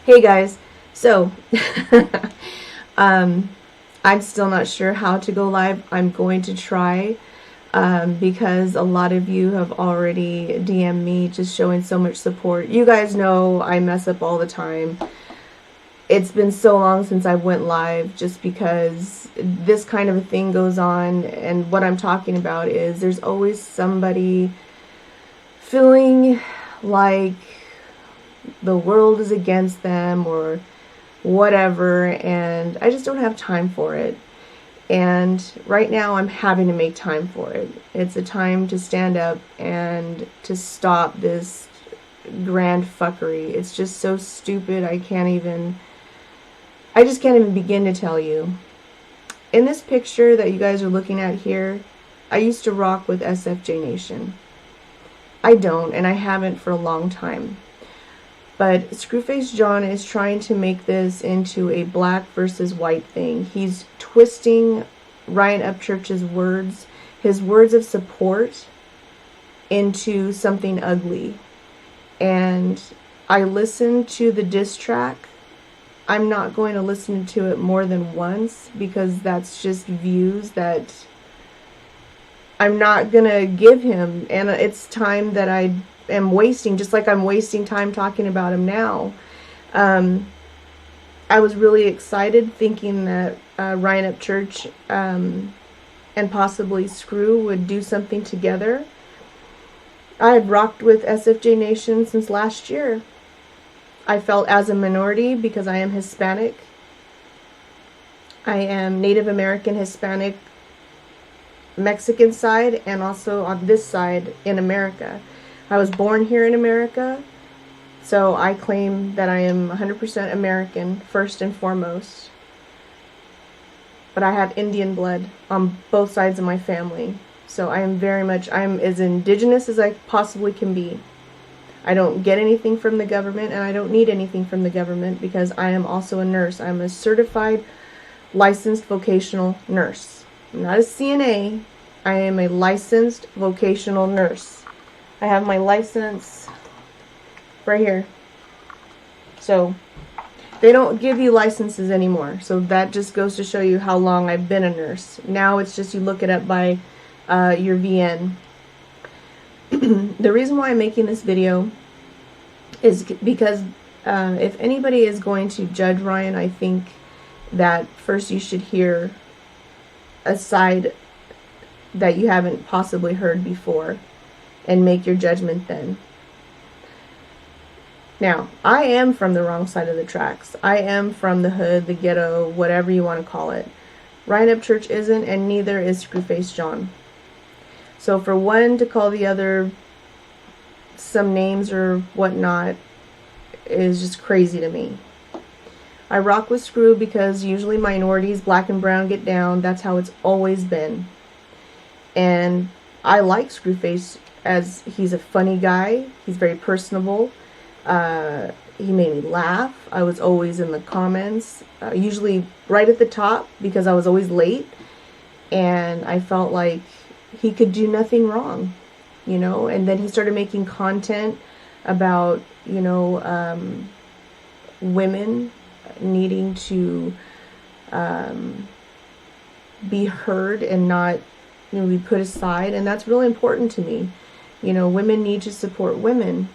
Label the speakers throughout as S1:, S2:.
S1: Hey guys, so I'm still not sure how to go live. I'm going to try because a lot of you have already DM'd me just showing so much support. You guys know I mess up all the time. It's been so long since I went live just because this kind of a thing goes on, and what I'm talking about is there's always somebody feeling like the world is against them or whatever, and I just don't have time for it. And right now I'm having to make time for it. It's a time to stand up and to stop this grand fuckery. It's just so stupid. I just can't even begin to tell you. In this picture that you guys are looking at here, I used to rock with SFJ Nation. I don't, and I haven't for a long time. But Screwface John is trying to make this into a black versus white thing. He's twisting Ryan Upchurch's words, his words of support, into something ugly. And I listened to the diss track. I'm not going to listen to it more than once because that's just views that I'm not going to give him. And it's time that I am wasting, just like I'm wasting time talking about him now. I was really excited thinking that Ryan Upchurch and possibly SCRU would do something together. I had rocked with SFJ Nation since last year. I felt as a minority because I am Hispanic. I am Native American, Hispanic, Mexican side, and also on this side in America. I was born here in America, so I claim that I am 100% American, first and foremost. But I have Indian blood on both sides of my family. So I'm as indigenous as I possibly can be. I don't get anything from the government, and I don't need anything from the government because I am also a nurse. I'm a certified, licensed vocational nurse. I'm not a CNA. I am a licensed vocational nurse. I have my license right here. So they don't give you licenses anymore. So that just goes to show you how long I've been a nurse. Now it's just you look it up by your VN. The reason why I'm making this video is because if anybody is going to judge Ryan, I think that first you should hear a side that you haven't possibly heard before and make your judgment then. Now, I am from the wrong side of the tracks. I am from the hood, the ghetto, whatever you want to call it. Ryan Upchurch isn't, and neither is Screwface John. So for one to call the other some names or whatnot is just crazy to me. I rock with SCRU because usually minorities, black and brown, get down. That's how it's always been. And I like Screwface as he's a funny guy. He's very personable. He made me laugh. I was always in the comments, usually right at the top because I was always late. And I felt like he could do nothing wrong, you know. And then he started making content about, you know, women needing to be heard and not, you know, be put aside. And that's really important to me. You know, women need to support women.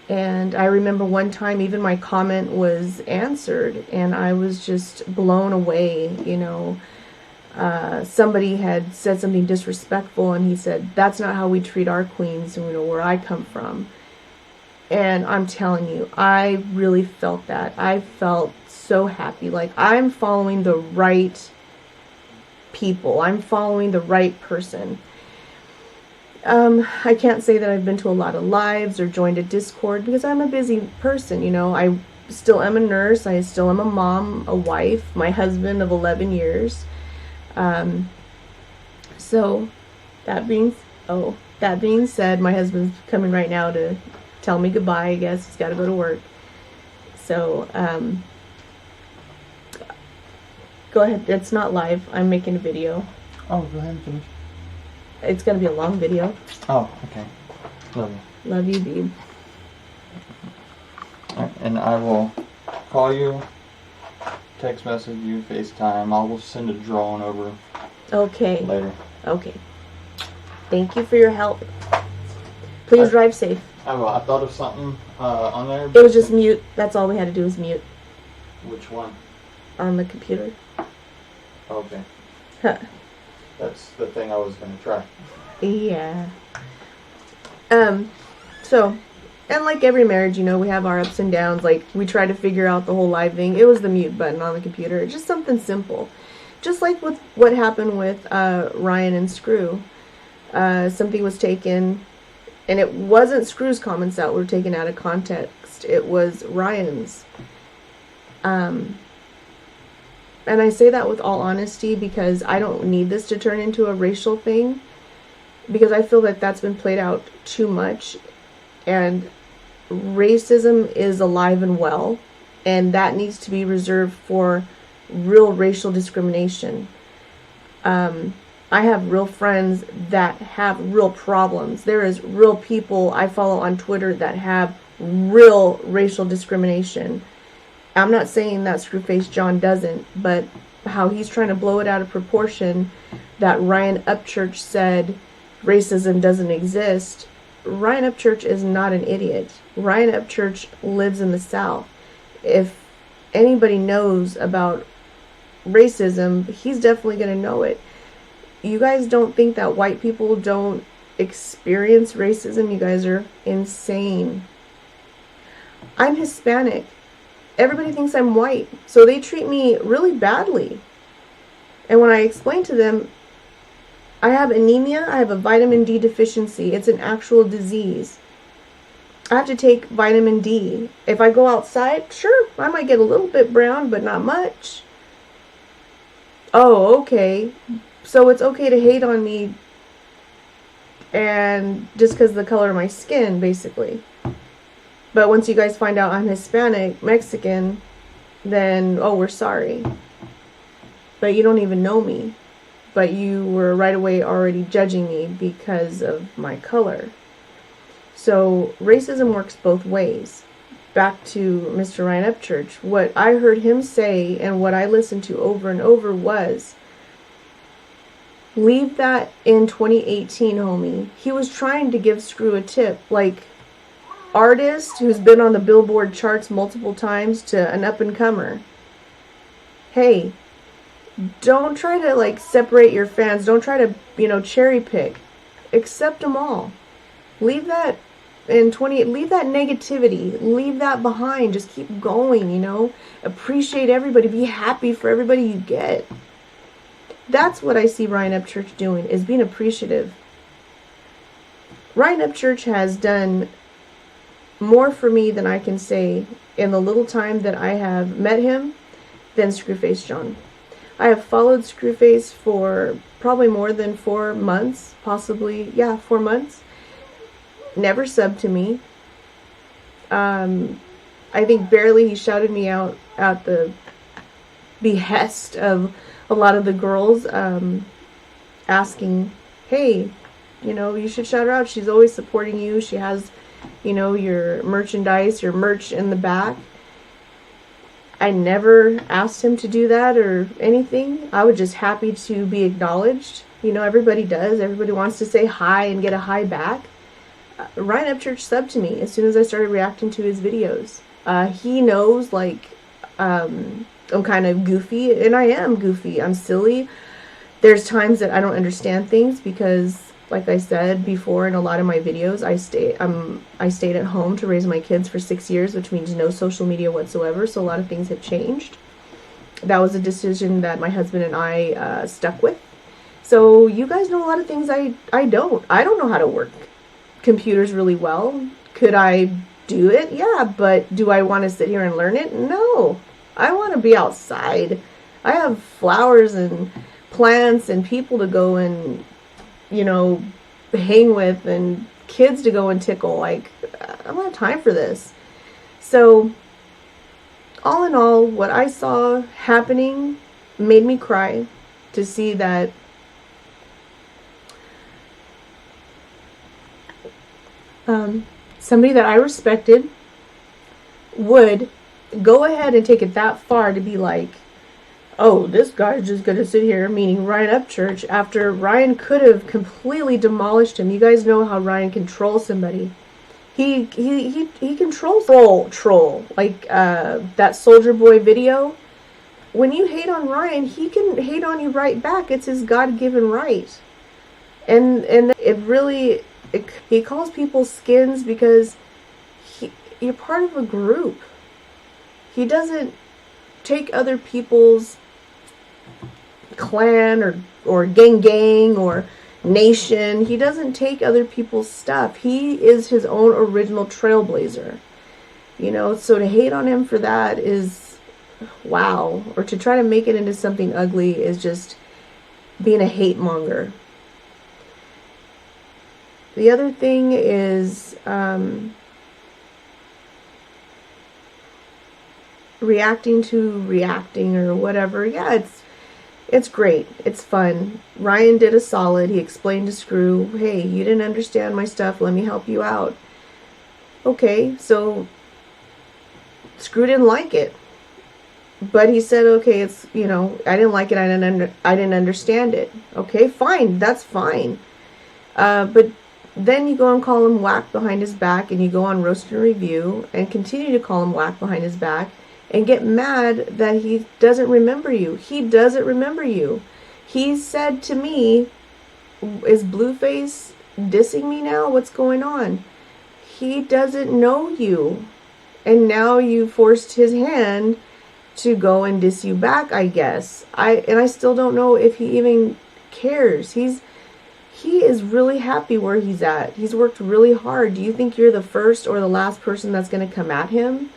S1: And I remember one time even my comment was answered and I was just blown away, you know. Somebody had said something disrespectful and he said, that's not how we treat our queens, you know, where I come from. And I'm telling you, I really felt that. I felt so happy. Like, I'm following the right people. I'm following the right person. I can't say that I've been to a lot of lives or joined a Discord because I'm a busy person, you know. I still am a nurse. I still am a mom, a wife, my husband of 11 years. So that being said, my husband's coming right now to tell me goodbye. I guess he's got to go to work. So, go ahead. It's not live. I'm making a video.
S2: Oh, go ahead and finish.
S1: It's going to be a long video.
S2: Oh, okay. Love you.
S1: Love you, babe.
S2: All right. and I will call you, text message you, FaceTime. I will send a drawing over later.
S1: Okay. Thank you for your help. Please drive safe.
S2: I will. I thought of something on there.
S1: It was just mute. That's all we had to do was mute.
S2: Which one?
S1: On the computer.
S2: Okay.
S1: Huh.
S2: That's the thing I was going to try.
S1: Yeah. So, and like every marriage, you know, we have our ups and downs. Like, we try to figure out the whole live thing. It was the mute button on the computer. Just something simple. Just like with what happened with Ryan and SCRU. Something was taken, and it wasn't SCRU's comments that were taken out of context. It was Ryan's. And I say that with all honesty because I don't need this to turn into a racial thing. Because I feel that that's been played out too much. And racism is alive and well. And that needs to be reserved for real racial discrimination. I have real friends that have real problems. There is real people I follow on Twitter that have real racial discrimination. I'm not saying that Screwface John doesn't, but how he's trying to blow it out of proportion, that Ryan Upchurch said racism doesn't exist. Ryan Upchurch is not an idiot. Ryan Upchurch lives in the South. If anybody knows about racism, he's definitely going to know it. You guys don't think that white people don't experience racism? You guys are insane. I'm Hispanic. Everybody thinks I'm white, so they treat me really badly. And when I explain to them, I have anemia, I have a vitamin D deficiency. It's an actual disease. I have to take vitamin D. If I go outside, sure, I might get a little bit brown, but not much. Oh, okay. So it's okay to hate on me and just because of the color of my skin, basically. But once you guys find out I'm Hispanic, Mexican, then, oh, we're sorry. But you don't even know me. But you were right away already judging me because of my color. So racism works both ways. Back to Mr. Ryan Upchurch. What I heard him say and what I listened to over and over was, leave that in 2018, homie. He was trying to give SCRU a tip. Like, artist who's been on the Billboard charts multiple times to an up-and-comer. Hey, don't try to, like, separate your fans. Don't try to, you know, cherry pick. Accept them all. Leave that leave that negativity. Leave that behind. Just keep going, you know. Appreciate everybody. Be happy for everybody you get. That's what I see Ryan Upchurch doing, is being appreciative. Ryan Upchurch has done more for me than I can say in the little time that I have met him than Screwface John. I have followed Screwface for probably more than 4 months, possibly, 4 months. Never subbed to me. I think barely he shouted me out at the behest of a lot of the girls asking, hey, you know, you should shout her out. She's always supporting you. She has, you know, your merchandise, your merch in the back. I never asked him to do that or anything. I was just happy to be acknowledged. You know, everybody does. Everybody wants to say hi and get a hi back. Ryan Upchurch subbed to me as soon as I started reacting to his videos. He knows, like, I'm kind of goofy, and I am goofy. I'm silly. There's times that I don't understand things because, like I said before in a lot of my videos, I stayed at home to raise my kids for 6 years, which means no social media whatsoever, so a lot of things have changed. That was a decision that my husband and I stuck with. So you guys know a lot of things I don't. I don't know how to work computers really well. Could I do it? Yeah, but do I want to sit here and learn it? No. I want to be outside. I have flowers and plants and people to go and, you know, hang with and kids to go and tickle. Like, I don't have time for this. So, all in all, what I saw happening made me cry to see that somebody that I respected, would go ahead and take it that far to be like, oh, this guy's just gonna sit here, meaning Ryan Upchurch, after Ryan could have completely demolished him. You guys know how Ryan controls somebody. He controls troll like that Soldier Boy video. When you hate on Ryan, he can hate on you right back. It's his God-given right. And it really, he calls people skins because you're part of a group. He doesn't take other people's clan or gang or nation. He doesn't take other people's stuff. He is his own original trailblazer. So to hate on him for that is wow. Or to try to make it into something ugly is just being a hate monger. The other thing is reacting or whatever. Yeah, it's great. It's fun. Ryan did a solid. He explained to SCRU, hey, you didn't understand my stuff. Let me help you out. Okay, so SCRU didn't like it. But he said, okay, it's, I didn't like it. I didn't understand it. Okay, fine. That's fine. But then you go and call him whack behind his back, and you go on Roast and Review and continue to call him whack behind his back and get mad that he doesn't remember you. He doesn't remember you. He said to me, is Blueface dissing me now? What's going on? He doesn't know you. And now you forced his hand to go and diss you back, I guess. I still don't know if he even cares. He is really happy where he's at. He's worked really hard. Do you think you're the first or the last person that's going to come at him?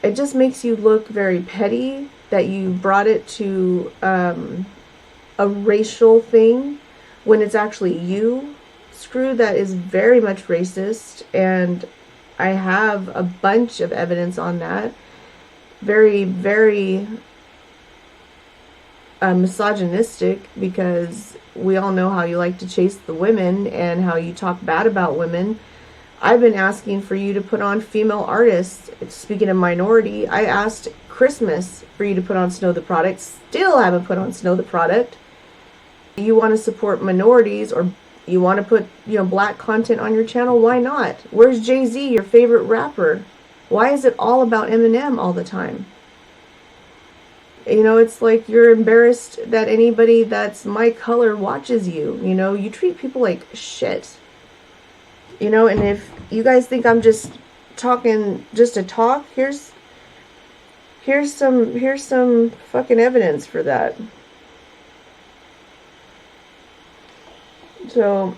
S1: It just makes you look very petty that you brought it to a racial thing when it's actually you. SCRU, that is very much racist, and I have a bunch of evidence on that. Very, very misogynistic, because we all know how you like to chase the women and how you talk bad about women. I've been asking for you to put on female artists. Speaking of minority, I asked Christmas for you to put on Snow the Product. Still haven't put on Snow the Product. You want to support minorities, or you want to put black content on your channel? Why not? Where's Jay-Z, your favorite rapper? Why is it all about Eminem all the time? It's like you're embarrassed that anybody that's my color watches you. You treat people like shit. And if you guys think I'm just talking just to talk, here's some fucking evidence for that. So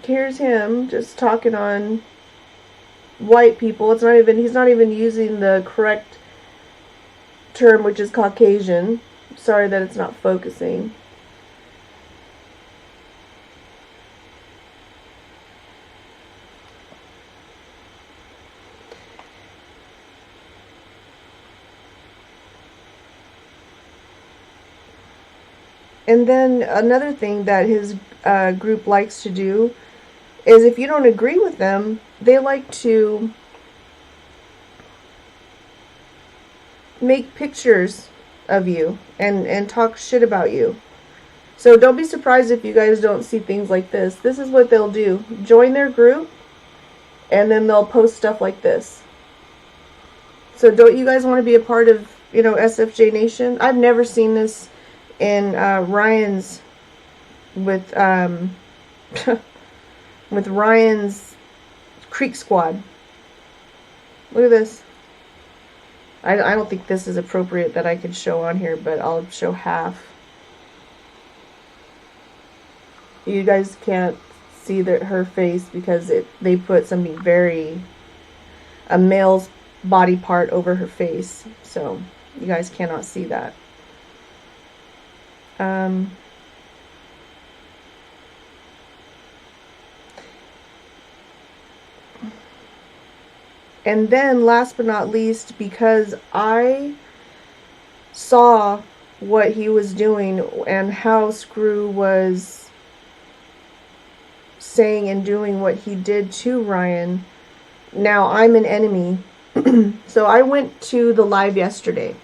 S1: here's him just talking on white people. He's not even using the correct term, which is Caucasian. Sorry that it's not focusing. And then another thing that his group likes to do is, if you don't agree with them, they like to make pictures of you and talk shit about you. So don't be surprised if you guys don't see things like this. This is what they'll do. Join their group, and then they'll post stuff like this. So don't you guys want to be a part of, SFJ Nation? I've never seen this in Ryan's with with Ryan's Creek Squad. Look at this. I don't think this is appropriate that I could show on here, but I'll show half. You guys can't see her face because they put something a male's body part over her face, so you guys cannot see that. And then last but not least, because I saw what he was doing and how SCRU was saying and doing what he did to Ryan, Now I'm an enemy. So I went to the live yesterday,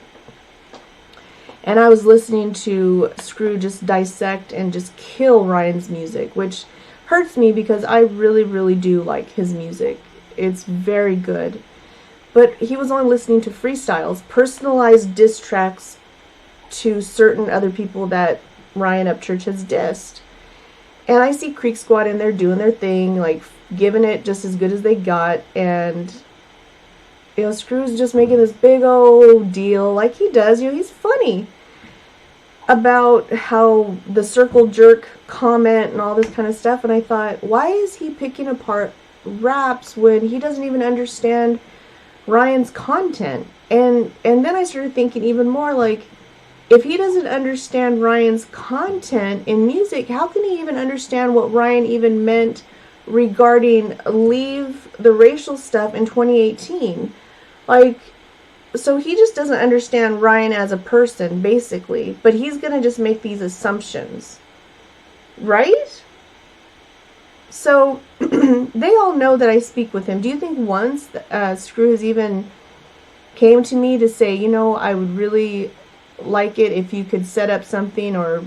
S1: and I was listening to SCRU just dissect and just kill Ryan's music, which hurts me because I really, really do like his music. It's very good. But he was only listening to freestyles, personalized diss tracks to certain other people that Ryan Upchurch has dissed. And I see Creek Squad in there doing their thing, like giving it just as good as they got. And, you know, SCRU's just making this big old deal like he does. You know, he's funny about how the circle jerk comment and all this kind of stuff. And I thought, why is he picking apart raps when he doesn't even understand Ryan's content? And then I started thinking even more, like, if he doesn't understand Ryan's content in music, how can he even understand what Ryan even meant regarding leave the racial stuff in 2018? Like, so he just doesn't understand Ryan as a person, basically, but he's gonna just make these assumptions, right? So they all know that I speak with him. Do you think once SCRU has even came to me to say, you know, I would really like it if you could set up something, or,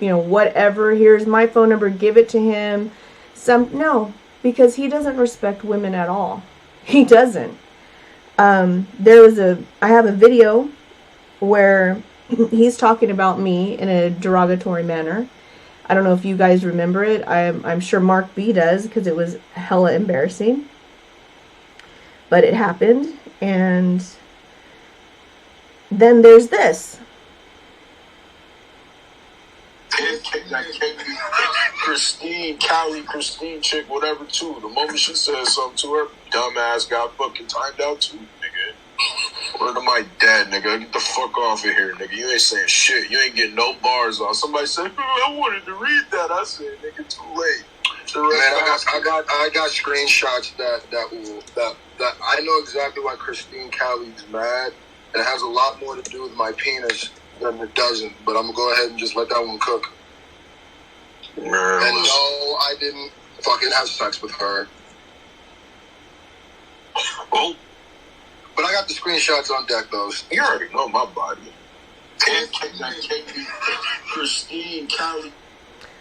S1: you know, whatever, here's my phone number, give it to him? No, because he doesn't respect women at all. He doesn't. I have a video where he's talking about me in a derogatory manner. I don't know if you guys remember it. I'm sure Mark B does, because it was hella embarrassing. But it happened, and then there's this.
S3: Christine chick, whatever, too. The moment she said something to her, dumbass got fucking timed out too, nigga. Word to my dad, nigga. Get the fuck off of here, nigga. You ain't saying shit. You ain't getting no bars on. Somebody said, I wanted to read that. I said, nigga, too late. Man, I got screenshots that I know exactly why Christine Callie's mad. And it has a lot more to do with my penis than it doesn't. But I'm gonna go ahead and just let that one cook. And no, I didn't fucking have sex with her. Oh. But I got the screenshots on deck, though. You already know my body. Christine Callie.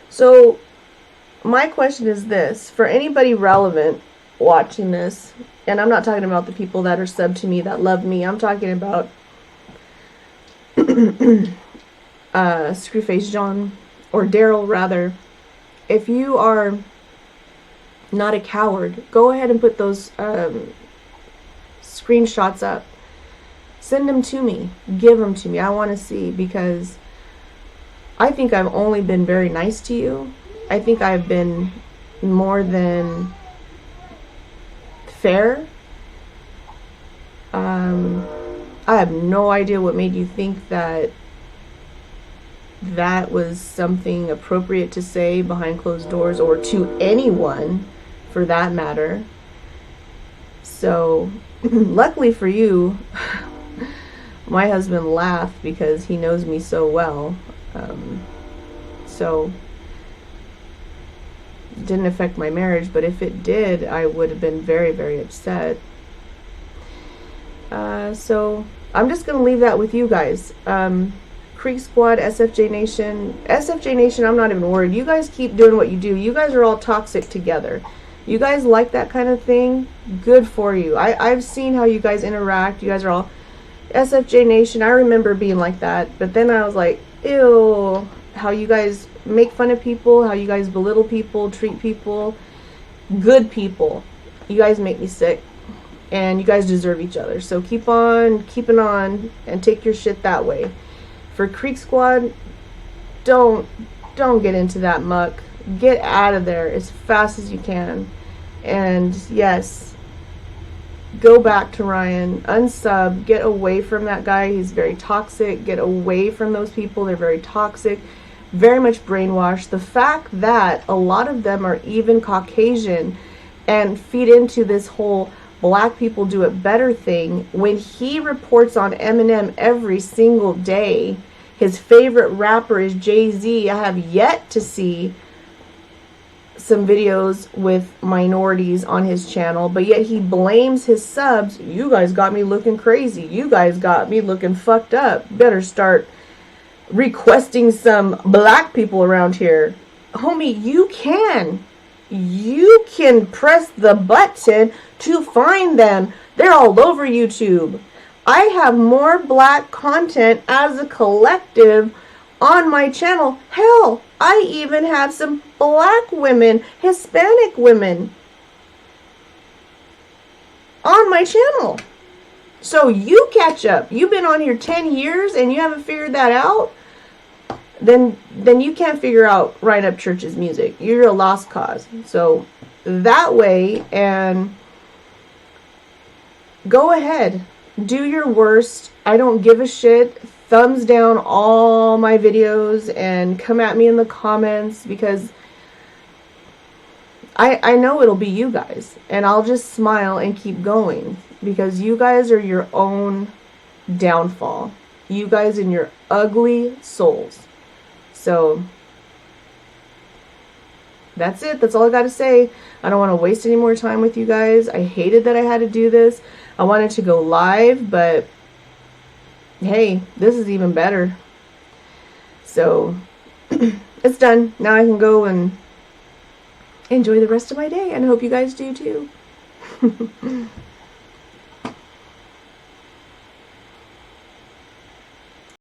S1: So, my question is this. For anybody relevant watching this, and I'm not talking about the people that are subbed to me that love me. I'm talking about Screwface John, or Daryl, rather. If you are not a coward, go ahead and put those screenshots up. Send them to me. Give them to me. I want to see, because I think I've only been very nice to you. I think I've been more than fair. I have no idea what made you think that was something appropriate to say behind closed doors, or to anyone for that matter. So luckily for you, my husband laughed because he knows me so well. So it didn't affect my marriage, but if it did, I would have been very, very upset. So I'm just going to leave that with you guys. Creek Squad, SFJ Nation, I'm not even worried. You guys keep doing what you do. You guys are all toxic together. You guys like that kind of thing? Good for you. I've seen how you guys interact. You guys are all SFJ Nation. I remember being like that, but then I was like, ew, how you guys make fun of people, how you guys belittle people, treat people, good people. You guys make me sick, and you guys deserve each other. So keep on keeping on and take your shit that way. For Creek Squad, don't get into that muck. Get out of there as fast as you can. And yes, go back to Ryan. Unsub. Get away from that guy. He's very toxic. Get away from those people. They're very toxic. Very much brainwashed. The fact that a lot of them are even Caucasian and feed into this whole black people do it better thing, when he reports on Eminem every single day. His favorite rapper is Jay-Z. I have yet to see some videos with minorities on his channel, but yet he blames his subs. You guys got me looking crazy. You guys got me looking fucked up. Better start requesting some black people around here. Homie, you can press the button to find them. They're all over YouTube. I have more black content as a collective on my channel. Hell, I even have some black women, Hispanic women on my channel. So you catch up. You've been on here 10 years and you haven't figured that out? Then you can't figure out Ryan Up Church's music. You're a lost cause. So that way, and go ahead. Do your worst. I don't give a shit. Thumbs down all my videos and come at me in the comments, because I know it'll be you guys, and I'll just smile and keep going, because you guys are your own downfall. You guys and your ugly souls. So that's it. That's all I got to say. I don't want to waste any more time with you guys. I hated that I had to do this. I wanted to go live, but hey, this is even better. So it's done. Now I can go and enjoy the rest of my day, and I hope you guys do too.